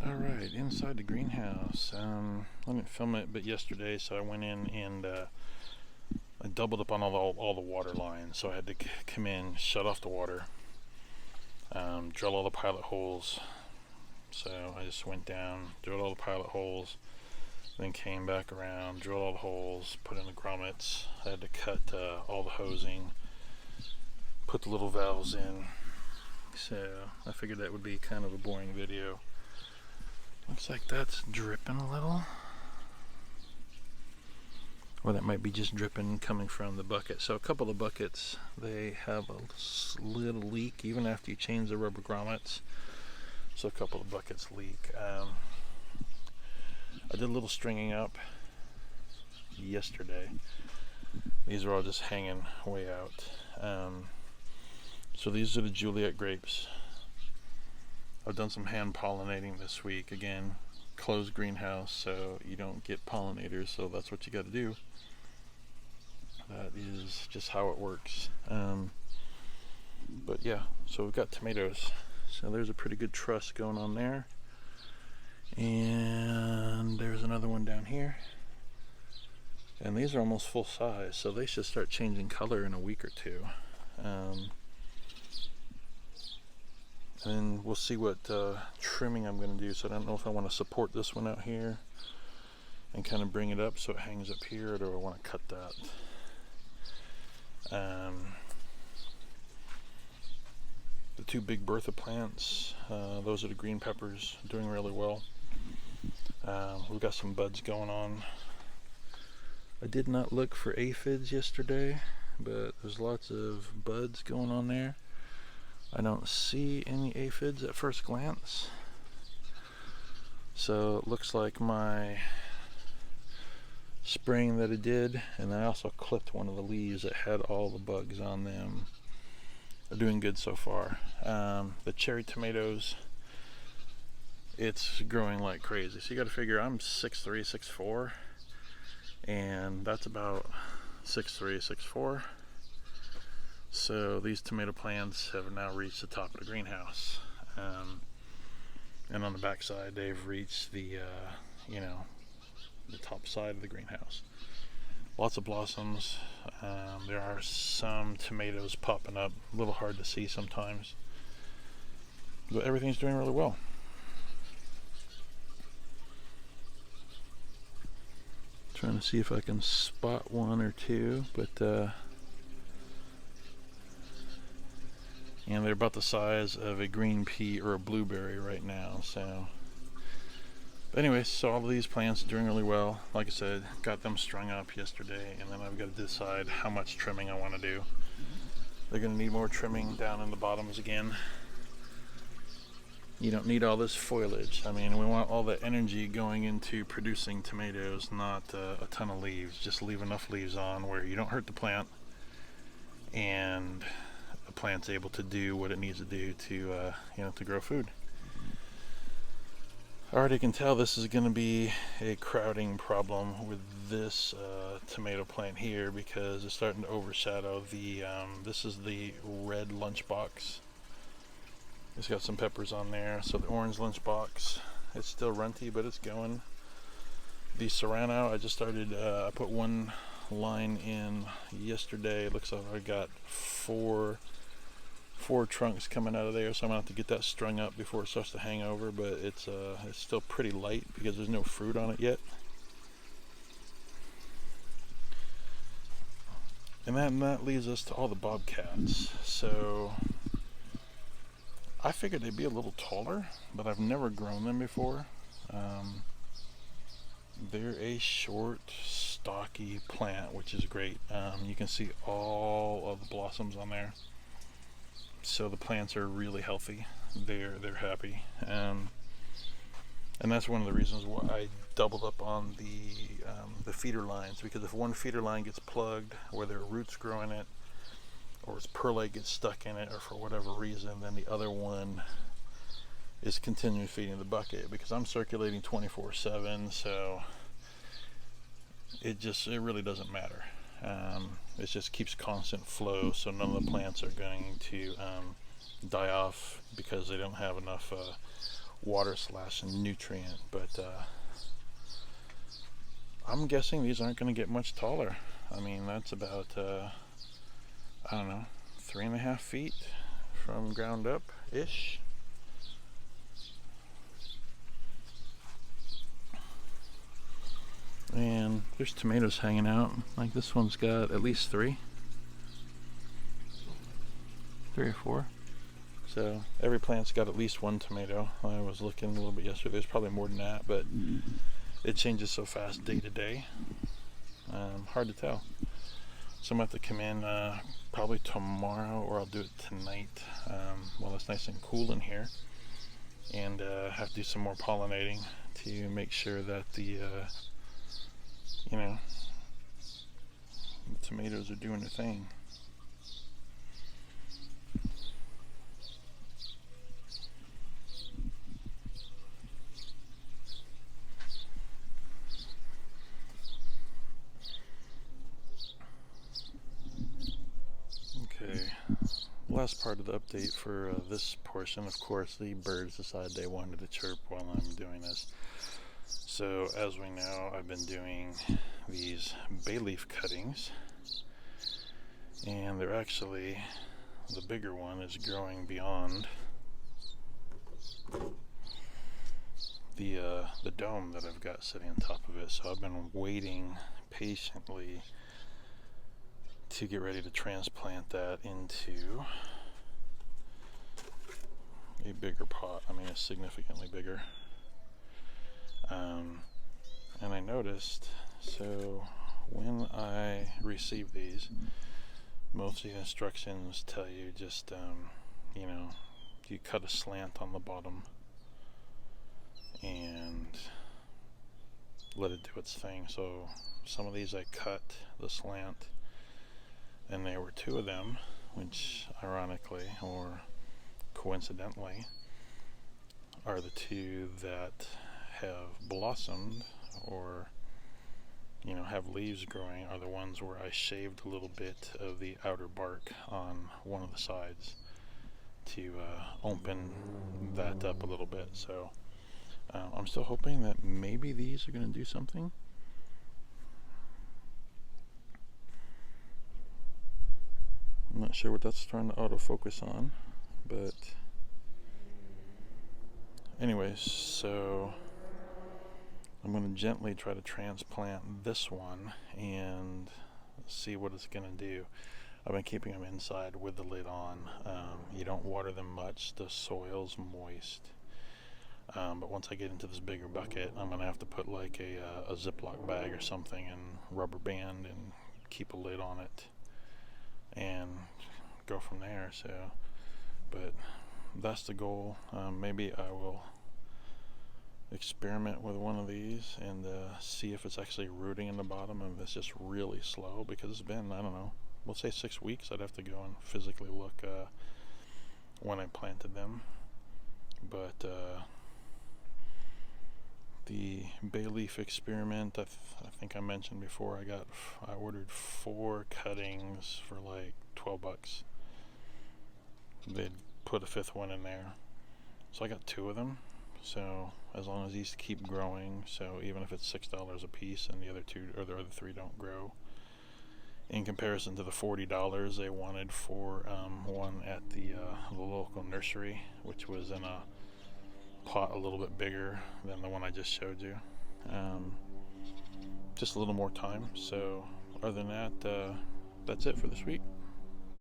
Alright, inside the greenhouse. I didn't film it but yesterday, so I went in and I doubled up on all the water lines. So I had to come in, shut off the water, drill all the pilot holes. So I just went down, drilled all the pilot holes, then came back around, drilled all the holes, put in the grommets. I had to cut all the hosing, put the little valves in. So I figured that would be kind of a boring video. Looks like that's dripping a little. Or that might be just dripping coming from the bucket. So a couple of buckets, they have a little leak even after you change the rubber grommets. So a couple of buckets leak. I did a little stringing up yesterday. These are all just hanging way out. So these are the Juliet grapes. I've done some hand pollinating this week. Again, closed greenhouse, so you don't get pollinators, so that's what you got to do. That is just how it works. But yeah, so we've got tomatoes. So there's a pretty good truss going on there. And there's another one down here. And these are almost full size, so they should start changing color in a week or two. And we'll see what trimming I'm going to do. So I don't know if I want to support this one out here and kind of bring it up so it hangs up here, or do I want to cut that? The two big Bertha plants, those are the green peppers, doing really well. We've got some buds going on. I did not look for aphids yesterday, but there's lots of buds going on there. I don't see any aphids at first glance. So it looks like my spraying that I did, and I also clipped one of the leaves that had all the bugs on them, are doing good so far. The cherry tomatoes, it's growing like crazy. So you got to figure I'm 6'3", 6'4", and that's about 6'3", 6'4". So these tomato plants have now reached the top of the greenhouse, and on the back side they've reached the the top side of the greenhouse. Lots of blossoms. There are some tomatoes popping up, a little hard to see sometimes, but everything's doing really well. Trying to see if I can spot one or two, but and they're about the size of a green pea or a blueberry right now. So, but anyways, so all of these plants are doing really well. Like I said, got them strung up yesterday, and then I've got to decide how much trimming I want to do. They're going to need more trimming down in the bottoms again. You don't need all this foliage. I mean, we want all the energy going into producing tomatoes, not a ton of leaves. Just leave enough leaves on where you don't hurt the plant, and the plant's able to do what it needs to do to to grow food. I already can tell this is going to be a crowding problem with this tomato plant here, because it's starting to overshadow the this is the red lunchbox. It's got some peppers on there. So the orange lunchbox, it's still runty, but it's going. The serrano, I just started, I put one line in yesterday. It looks like I got four trunks coming out of there, so I'm gonna have to get that strung up before it starts to hang over. But it's still pretty light because there's no fruit on it yet. And that leads us to all the bobcats. So I figured they'd be a little taller, but I've never grown them before. They're a short, stocky plant, which is great. You can see all of the blossoms on there. So the plants are really healthy. They're happy, and that's one of the reasons why I doubled up on the feeder lines, because if one feeder line gets plugged, where there are roots growing it, or its perlite gets stuck in it, or for whatever reason, then the other one is continuing feeding the bucket, because I'm circulating 24/7, so it really doesn't matter. It just keeps constant flow, so none of the plants are going to die off because they don't have enough water slash nutrient, but I'm guessing these aren't going to get much taller. I mean, that's about I don't know, 3.5 feet from ground up ish. And there's tomatoes hanging out. Like this one's got at least three or four. So every plant's got at least one tomato. I was looking a little bit yesterday. There's probably more than that, but it changes so fast day to day. Hard to tell. So I'm going to have to come in probably tomorrow, or I'll do it tonight while it's nice and cool in here, and have to do some more pollinating to make sure that the tomatoes are doing their thing. Okay, last part of the update for this portion. Of course, the birds decided they wanted to chirp while I'm doing this. So as we know, I've been doing these bay leaf cuttings, and they're actually, the bigger one is growing beyond the dome that I've got sitting on top of it. So I've been waiting patiently to get ready to transplant that into a bigger pot. I mean, it's significantly bigger. And I noticed, so when I receive these, most of the instructions tell you just, you cut a slant on the bottom and let it do its thing. So some of these I cut the slant, and there were two of them, which ironically or coincidentally are the two that have blossomed, or have leaves growing, are the ones where I shaved a little bit of the outer bark on one of the sides to open that up a little bit. So I'm still hoping that maybe these are going to do something. I'm not sure what that's trying to autofocus on, but anyways, so I'm going to gently try to transplant this one and see what it's going to do. I've been keeping them inside with the lid on. You don't water them much, the soil's moist. But once I get into this bigger bucket, I'm going to have to put like a Ziploc bag or something and rubber band and keep a lid on it and go from there. So, but that's the goal. Maybe I will experiment with one of these and see if it's actually rooting in the bottom, and if it's just really slow, because it's been, I don't know, we'll say 6 weeks. I'd have to go and physically look when I planted them. But the bay leaf experiment, I think I mentioned before, I ordered 4 cuttings for like $12. They'd put a 5th one in there, so I got 2 of them. So as long as these keep growing, so even if it's $6 a piece and the other 2 or the other 3 don't grow, in comparison to the $40 they wanted for one at the local nursery, which was in a pot a little bit bigger than the one I just showed you. Just a little more time. So other than that, that's it for this week.